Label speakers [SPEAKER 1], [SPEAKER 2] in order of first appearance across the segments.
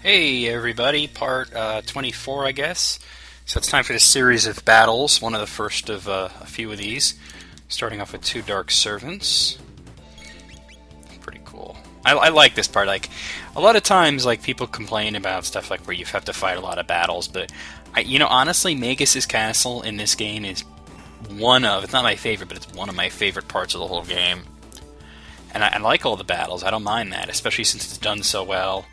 [SPEAKER 1] Hey everybody, part 24 I guess. So it's time for this series of battles, one of the first of a few of these. Starting off with two Dark Servants. Pretty cool. I like this part. Like, a lot of times, like, people complain about stuff like where you have to fight a lot of battles, but, honestly, Magus's castle in this game is it's not my favorite, but it's one of my favorite parts of the whole game. And I like all the battles, I don't mind that, especially since it's done so well.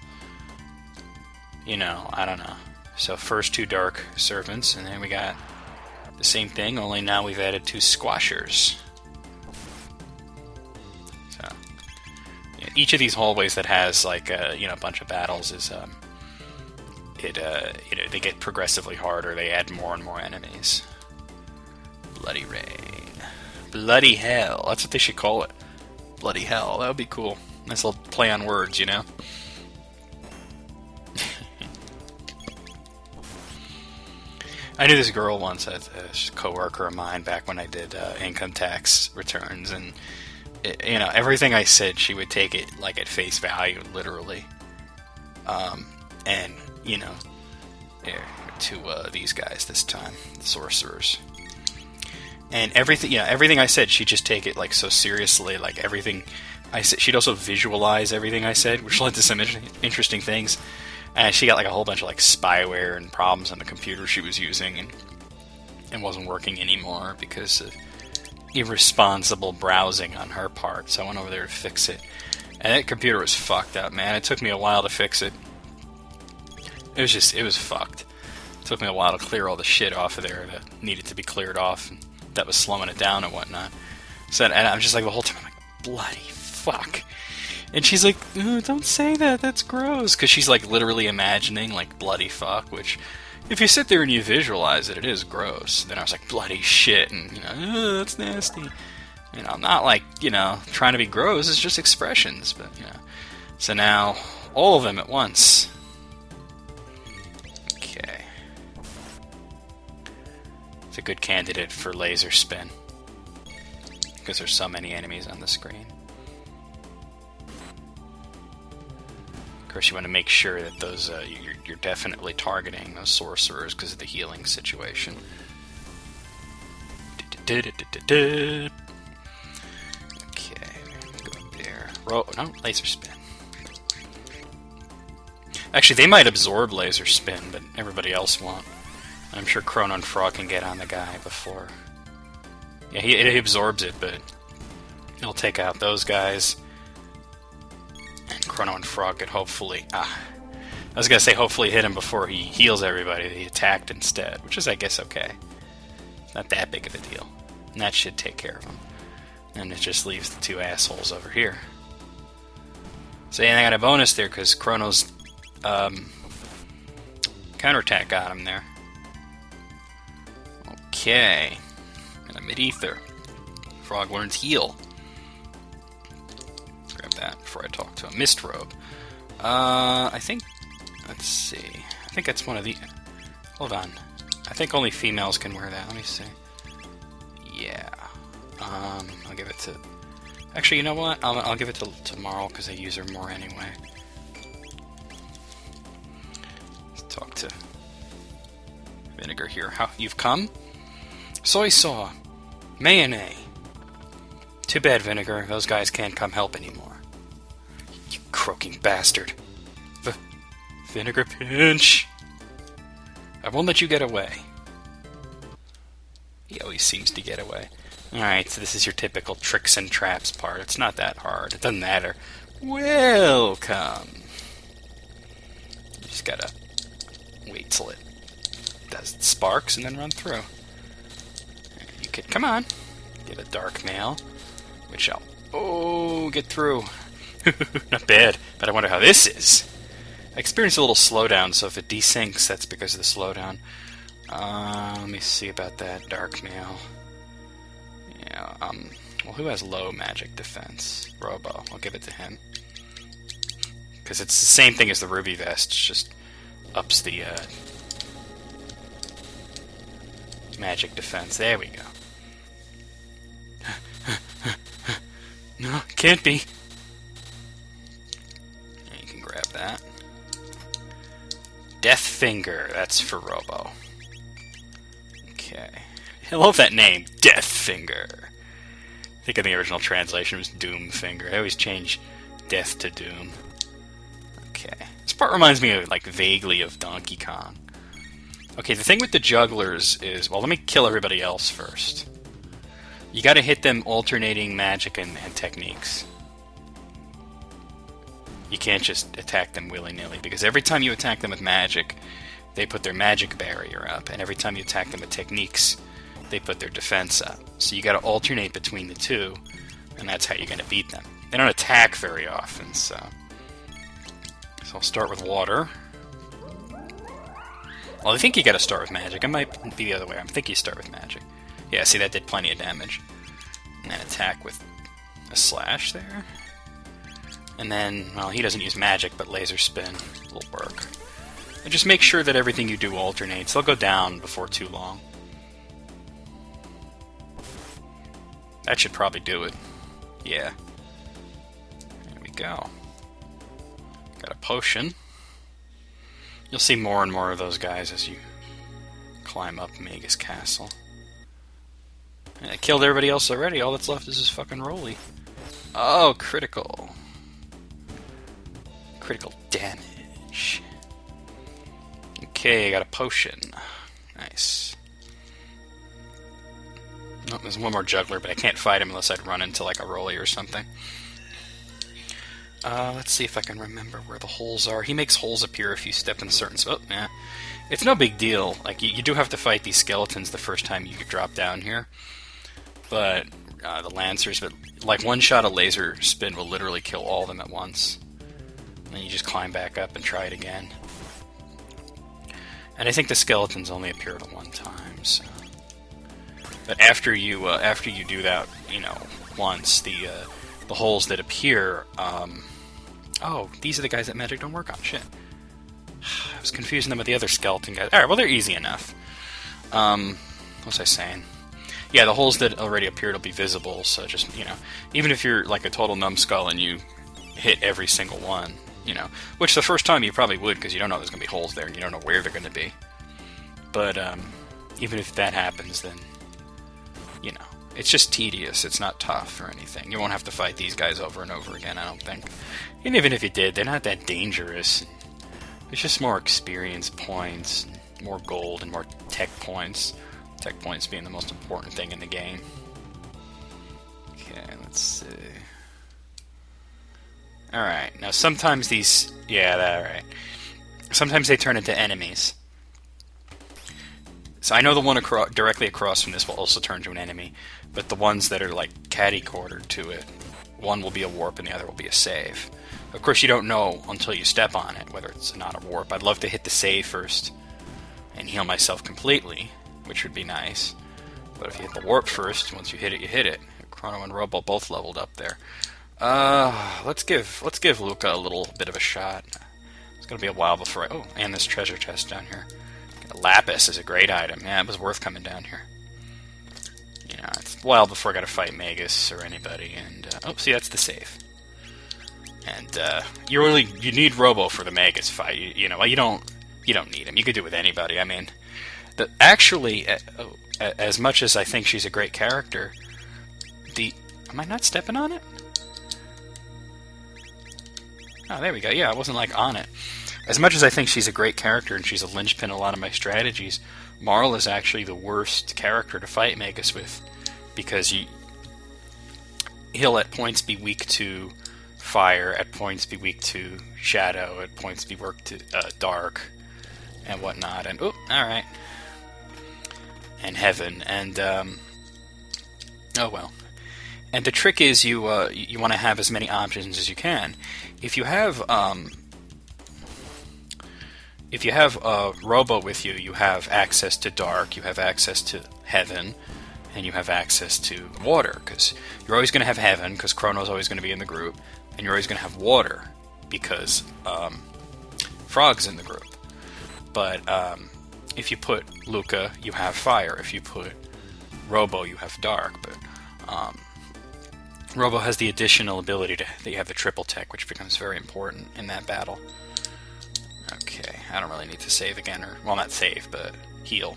[SPEAKER 1] I don't know. So first two Dark Servants, and then we got the same thing, only now we've added two Squashers. So each of these hallways that has like a bunch of battles is they get progressively harder. They add more and more enemies. Bloody Rain, Bloody Hell. That's what they should call it. Bloody Hell. That would be cool. Nice little play on words, I knew this girl once, a co-worker of mine, back when I did income tax returns, and everything I said, she would take it like at face value, literally. And to these guys this time, the sorcerers, and everything I said, she'd just take it like so seriously, like everything I said. She'd also visualize everything I said, which led to some interesting things. And she got like a whole bunch of like spyware and problems on the computer she was using, and it wasn't working anymore because of irresponsible browsing on her part. So I went over there to fix it, and that computer was fucked up, man. It took me a while to fix it. It was fucked. It took me a while to clear all the shit off of there that needed to be cleared off, and that was slowing it down and whatnot. So, and I'm just like the whole time, I'm like, bloody fuck. And she's like, don't say that, that's gross. Because she's like literally imagining like bloody fuck, which if you sit there and you visualize it, it is gross. Then I was like, bloody shit, and that's nasty. I'm not like, trying to be gross, it's just expressions, but So now, all of them at once. Okay. It's a good candidate for laser spin. Because there's so many enemies on the screen. Of course, you want to make sure that those you're definitely targeting those sorcerers because of the healing situation. Okay, go up there. No, laser spin. Actually, they might absorb laser spin, but everybody else won't. I'm sure Chrono and Frog can get on the guy before. Yeah, he absorbs it, but he'll take out those guys. And Chrono and Frog could hopefully... I was going to say hopefully hit him before he heals everybody. He attacked instead, which is, I guess, okay. Not that big of a deal. And that should take care of him. And it just leaves the two assholes over here. So yeah, I got a bonus there because Chrono's counterattack got him there. Okay. And a mid-ether. Frog learns heal. Grab that before I talk to a Mist Robe. I think... Let's see. I think that's one of the... Hold on. I think only females can wear that. Let me see. Yeah. I'll give it to... Actually, you know what? I'll give it to Marl because I use her more anyway. Let's talk to Vinegar here. How you've come? Soy saw. Mayonnaise. Too bad, Vinegar. Those guys can't come help anymore. You croaking bastard. Vinegar pinch. I won't let you get away. He always seems to get away. Alright, so this is your typical tricks and traps part. It's not that hard. It doesn't matter. Welcome. You just gotta wait till it does sparks and then run through. You could, come on. Get a dark mail. Which I'll... get through. Not bad, but I wonder how this is. I experienced a little slowdown, so if it desyncs, that's because of the slowdown. Let me see about that dark mail. Yeah, well, who has low magic defense? Robo. I'll give it to him. Because it's the same thing as the Ruby Vest, it's just ups the magic defense. There we go. No, can't be. Yeah, you can grab that. Death Finger, that's for Robo. Okay. I love that name, Death Finger. I think in the original translation it was Doom Finger. I always change Death to Doom. Okay. This part reminds me of, like, vaguely of Donkey Kong. Okay, the thing with the jugglers is... Well, let me kill everybody else first. You gotta hit them alternating magic and techniques. You can't just attack them willy-nilly, because every time you attack them with magic, they put their magic barrier up, and every time you attack them with techniques, they put their defense up. So you gotta alternate between the two, and that's how you're gonna beat them. They don't attack very often, so I'll start with water. Well, I think you gotta start with magic. It might be the other way. I think you start with magic. Yeah, see, that did plenty of damage. And then attack with a slash there. And then, well, he doesn't use magic, but laser spin will work. And just make sure that everything you do alternates. They'll go down before too long. That should probably do it. Yeah. There we go. Got a potion. You'll see more and more of those guys as you climb up Magus Castle. And I killed everybody else already. All that's left is this fucking Rolly. Oh, critical. Critical damage. Okay, I got a potion. Nice. Oh, there's one more juggler, but I can't fight him unless I'd run into like a Rolly or something. Let's see if I can remember where the holes are. He makes holes appear if you step in certain spots. Oh, yeah. It's no big deal. Like, you do have to fight these skeletons the first time you drop down here. But, the Lancers, but, like, one shot of laser spin will literally kill all of them at once. And then you just climb back up and try it again. And I think the skeletons only appear at one time, so... But after you do that, you know, once, the holes that appear, oh, these are the guys that magic don't work on. Shit. I was confusing them with the other skeleton guys. Alright, well, they're easy enough. What was I saying? Yeah, the holes that already appeared will be visible, so just, you know, even if you're like a total numbskull and you hit every single one, you know, which the first time you probably would, because you don't know there's going to be holes there and you don't know where they're going to be. But, even if that happens, then, you know, it's just tedious. It's not tough or anything. You won't have to fight these guys over and over again, I don't think. And even if you did, they're not that dangerous. It's just more experience points, more gold, and more tech points. Tech points being the most important thing in the game. Okay, let's see. Alright, now sometimes these... Yeah, alright. Sometimes they turn into enemies. So I know the one directly across from this will also turn to an enemy, but the ones that are like catty-cornered to it, one will be a warp and the other will be a save. Of course, you don't know until you step on it whether it's not a warp. I'd love to hit the save first and heal myself completely, which would be nice. But if you hit the warp first, once you hit it, you hit it. Chrono and Robo both leveled up there. Let's give Luca a little bit of a shot. It's gonna be a while before oh, and this treasure chest down here. Lapis is a great item. Yeah, it was worth coming down here. You know, it's a while before I gotta fight Magus or anybody, and, oh, see, that's the save. And, you need Robo for the Magus fight. You know, you don't need him. You could do it with anybody. I mean, actually, as much as I think she's a great character, am I not stepping on it? Oh, there we go. Yeah, I wasn't, like, on it. As much as I think she's a great character and she's a linchpin in a lot of my strategies, Marl is actually the worst character to fight Magus with, because he'll at points be weak to fire, at points be weak to shadow, at points be weak to dark, and whatnot. And oh, all right, and heaven, and oh well. And the trick is you want to have as many options as you can. If you have Robo with you, you have access to dark, you have access to heaven, and you have access to water, because you're always going to have heaven, because Chrono's always going to be in the group, and you're always going to have water, because Frog's in the group. But if you put Luca, you have fire. If you put Robo, you have dark. But Robo has the additional ability that you have the triple tech, which becomes very important in that battle. Okay. I don't really need to save again, or, well, not save, but heal.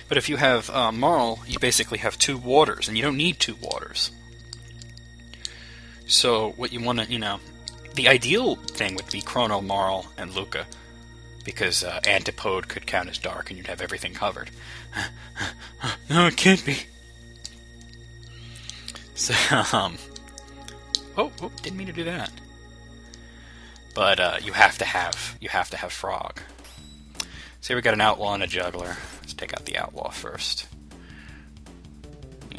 [SPEAKER 1] But if you have Marl, you basically have 2 waters, and you don't need 2 waters. So what you want to, the ideal thing would be Chrono, Marl, and Luca, because Antipode could count as dark, and you'd have everything covered. No, it can't be. So, oh, didn't mean to do that. But you have to have Frog. So here we got an outlaw and a juggler. Let's take out the outlaw first.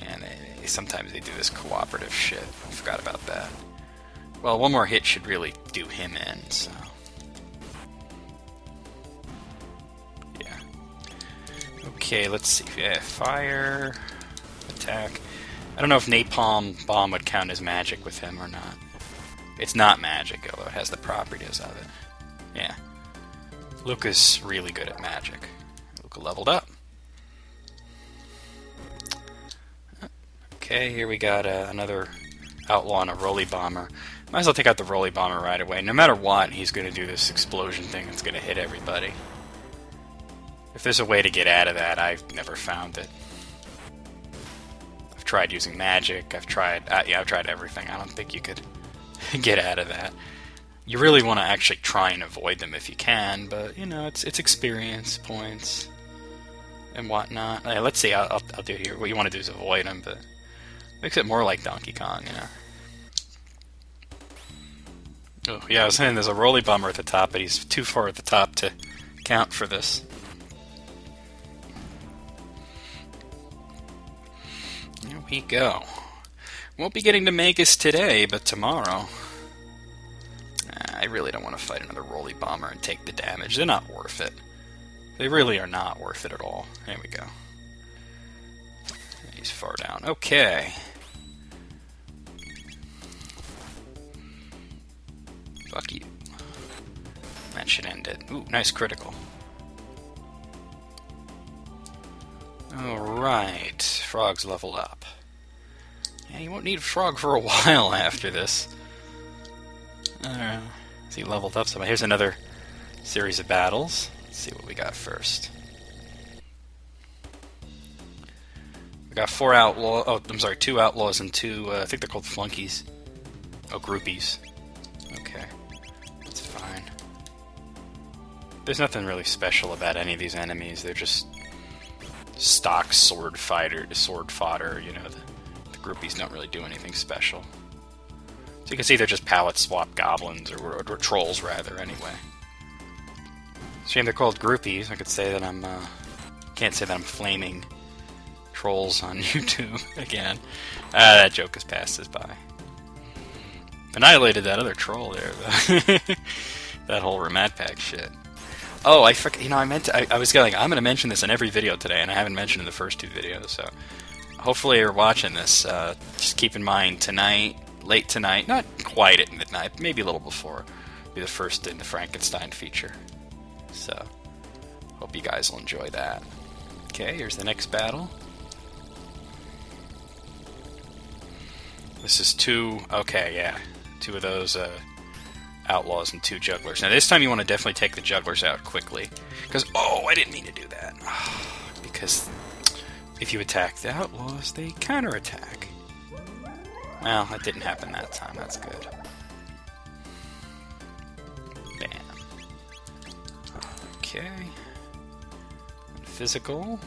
[SPEAKER 1] And sometimes they do this cooperative shit. I forgot about that. Well, one more hit should really do him in, so... yeah. Okay, let's see. Yeah, fire... attack... I don't know if Napalm Bomb would count as magic with him or not. It's not magic, although it has the properties of it. Yeah. Luca's really good at magic. Luca leveled up. Okay, here we got another outlaw and a Rolly Bomber. Might as well take out the Rolly Bomber right away. No matter what, he's going to do this explosion thing that's going to hit everybody. If there's a way to get out of that, I've never found it. I've tried using magic. I've tried everything. I don't think you could get out of that. You really want to actually try and avoid them if you can, but it's experience points and whatnot. Let's see. I'll do here. What you want to do is avoid them, but makes it more like Donkey Kong, Oh, yeah, I was saying there's a Rolly Bomber at the top, but he's too far at the top to count for this. Here we go. Won't be getting to Magus today, but tomorrow. I really don't want to fight another Rolly Bomber and take the damage. They're not worth it. They really are not worth it at all. There we go. He's far down. Okay. Fuck you. That should end it. Ooh, nice critical. Alright. Frog's leveled up. Yeah, you won't need Frog for a while after this. Is he leveled up somehow? Here's another series of battles. Let's see what we got first. We got 4 outlaws. Oh, I'm sorry, 2 outlaws and 2. I think they're called flunkies. Oh, groupies. Okay, that's fine. There's nothing really special about any of these enemies. They're just stock sword fodder. The groupies don't really do anything special. So you can see they're just palette swap goblins, or trolls rather, anyway. Shame they're called groupies. I could say that can't say that I'm flaming trolls on YouTube again. That joke has passed us by. Annihilated that other troll there, though. That whole Ramat Pack shit. Oh, I forgot. I was going. I'm going to mention this in every video today, and I haven't mentioned in the first 2 videos. So hopefully you're watching this. Just keep in mind tonight. Late tonight, not quite at midnight, maybe a little before, be the first in the Frankenstein feature. So, hope you guys will enjoy that. Okay, here's the next battle. This is 2, okay, yeah, 2 of those outlaws and 2 jugglers. Now this time you want to definitely take the jugglers out quickly, because, oh, I didn't mean to do that. Because if you attack the outlaws, they counterattack. Well, that didn't happen that time. That's good. Bam. Okay. Physical.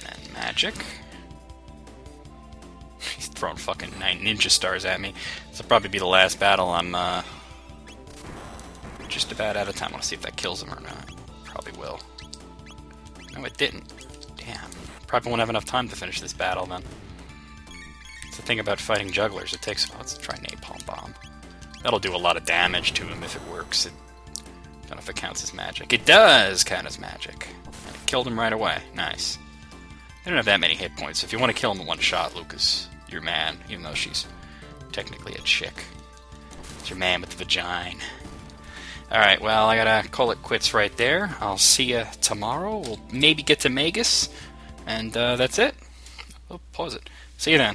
[SPEAKER 1] And magic. He's throwing fucking 9 ninja stars at me. This will probably be the last battle. I'm just about out of time. I want to see if that kills him or not. Probably will. No, it didn't. Damn. Probably won't have enough time to finish this battle then. The thing about fighting jugglers, it takes a while. Let's try Napalm Bomb. That'll do a lot of damage to him if it works. I don't know if it counts as magic. It does count as magic. And it killed him right away. Nice. They don't have that many hit points. If you want to kill him in one shot, Lucas, your man, even though she's technically a chick. It's your man with the vagina. Alright, well, I gotta call it quits right there. I'll see you tomorrow. We'll maybe get to Magus. And that's it. Oh, pause it. See you then.